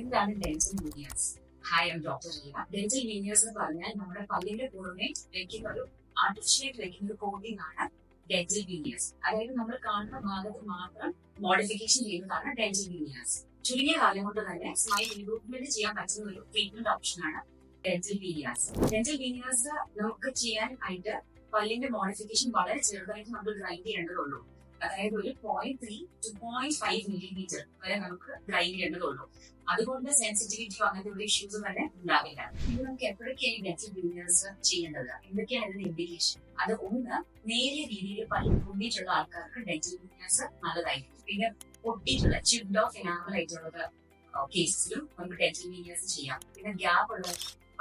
എന്താണ് dental veneers? Hi, I'm doctor Reena. Dental veneers എന്ന് പറഞ്ഞാൽ നമ്മുടെ പല്ലിന്റെ പുറമെ വെക്കുന്ന ഒരു ആർട്ടിഫിഷ്യലായിട്ട് വെക്കുന്ന ഒരു കോട്ടിംഗ് ആണ് ഡെന്റൽ വീനിയേഴ്സ്. അതായത് നമ്മൾ കാണുന്ന ഭാഗത്ത് മാത്രം മോഡിഫിക്കേഷൻ ചെയ്യുന്നതാണ് ഡെന്റൽ വീനിയേഴ്സ്. ചുരുങ്ങിയ കാലം കൊണ്ട് തന്നെ സ്മൈൽ ഇംപ്രൂവ്മെന്റ് ചെയ്യാൻ പറ്റുന്ന ഒരു ട്രീറ്റ്മെന്റ് ഓപ്ഷനാണ് ഡെന്റൽ വീനിയേഴ്സ്. ഡെന്റൽ വീനിയേഴ്സ് നമുക്ക് ചെയ്യാനായിട്ട് പല്ലിന്റെ മോഡിഫിക്കേഷൻ വളരെ ചെറുതായിട്ട് നമ്മൾ ഗ്രൈൻഡ് ചെയ്യേണ്ടതുള്ളൂ. അതായത് ഒരു 0.3 to 0.5 മില്ലിമീറ്റർ വരെ നമുക്ക് ഗ്രൈൻഡ് ചെയ്യേണ്ടതുള്ളൂ. അതുകൊണ്ട് സെൻസിറ്റിവിറ്റിയോ അങ്ങനത്തെ ഒരു ഇഷ്യൂസ് തന്നെ ഉണ്ടാവില്ല. ഇത് നമുക്ക് എപ്പോഴൊക്കെയാണ് ഡെന്റൽ വീനിയേഴ്സ് ചെയ്യേണ്ടത്, എന്തൊക്കെയാണ് ഇതിന്റെ ഇൻഡിക്കേഷൻ? അത് ഒന്ന്, നേരിയ രീതിയിൽ പല്ല് പൊട്ടിയിട്ടുള്ള ആൾക്കാർക്ക് ഡെന്റൽ വീനിയേഴ്സ് നല്ലതായിരിക്കും. പിന്നെ പൊട്ടിയിട്ടുള്ള ചിപ്ഡ് ഓഫ് എനാമൽ ആയിട്ടുള്ള കേസിലും നമുക്ക് ഡെന്റൽ വീനിയേഴ്സ് ചെയ്യാം. പിന്നെ ഗ്യാപ്പ് ഉള്ള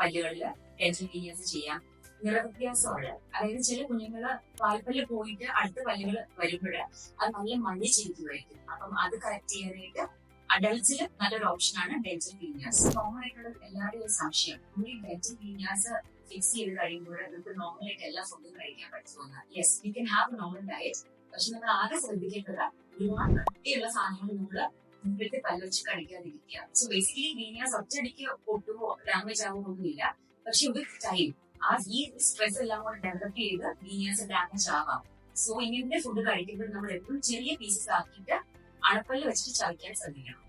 പല്ലുകളിൽ ഡെന്റൽ വീനിയേഴ്സ് ചെയ്യാം. നിറവ്യത്യാസമുള്ള, അതായത് ചില കുഞ്ഞുങ്ങള് പാൽപ്പല്ല് പോയിട്ട് അടുത്ത പല്ലുകൾ വരുമ്പോൾ അത് നല്ല മഞ്ഞിച്ചിരിക്കുമായിരിക്കും. അപ്പം അത് കറക്റ്റ് ചെയ്യാനായിട്ട് അഡൾട്ട്സിൽ നല്ലൊരു ഓപ്ഷനാണ് ഡെന്റൽ വീനിയേഴ്സ്. കോമൺ ആയിട്ടുള്ള എല്ലാവരുടെയും ഒരു സംശയം, നമ്മൾ ഈ ഡെന്റൽ വീനിയേഴ്സ് ഫിക്സ് ചെയ്ത് കഴിയുമ്പോൾ നമുക്ക് നോർമലായിട്ട് എല്ലാ ഫുഡും കഴിക്കാൻ പറ്റുമെന്ന്. Yes, you can have A normal diet. പക്ഷെ നമ്മൾ ആകെ ശ്രദ്ധിക്കേണ്ടത് ഒരുപാട് കട്ടിയുള്ള സാധനങ്ങൾ നമ്മൾ മുമ്പിലത്തെ പല്ല് വെച്ച് കഴിക്കാതിരിക്കുക. സോ ബേസിക്കലി വീനിയേഴ്സ് ഒറ്റയടിക്ക് പൊട്ടുവോ ഡാമേജ് ആവുമോ ഒന്നുമില്ല. പക്ഷെ വിത്ത് ടൈം ഈ സ്ട്രെസ് എല്ലാം കൂടെ ഡെവലപ്പ് ചെയ്ത് വീനിയേഴ്സ് ഡാമേജ് ആവാം. സോ ഇങ്ങനത്തെ ഫുഡ് കഴിക്കുമ്പോൾ നമ്മൾ എപ്പോഴും ചെറിയ പീസസ് ആക്കിയിട്ട് അണപ്പല്ല് വെച്ചിട്ട് ചവയ്ക്കാൻ ശ്രദ്ധിക്കണം.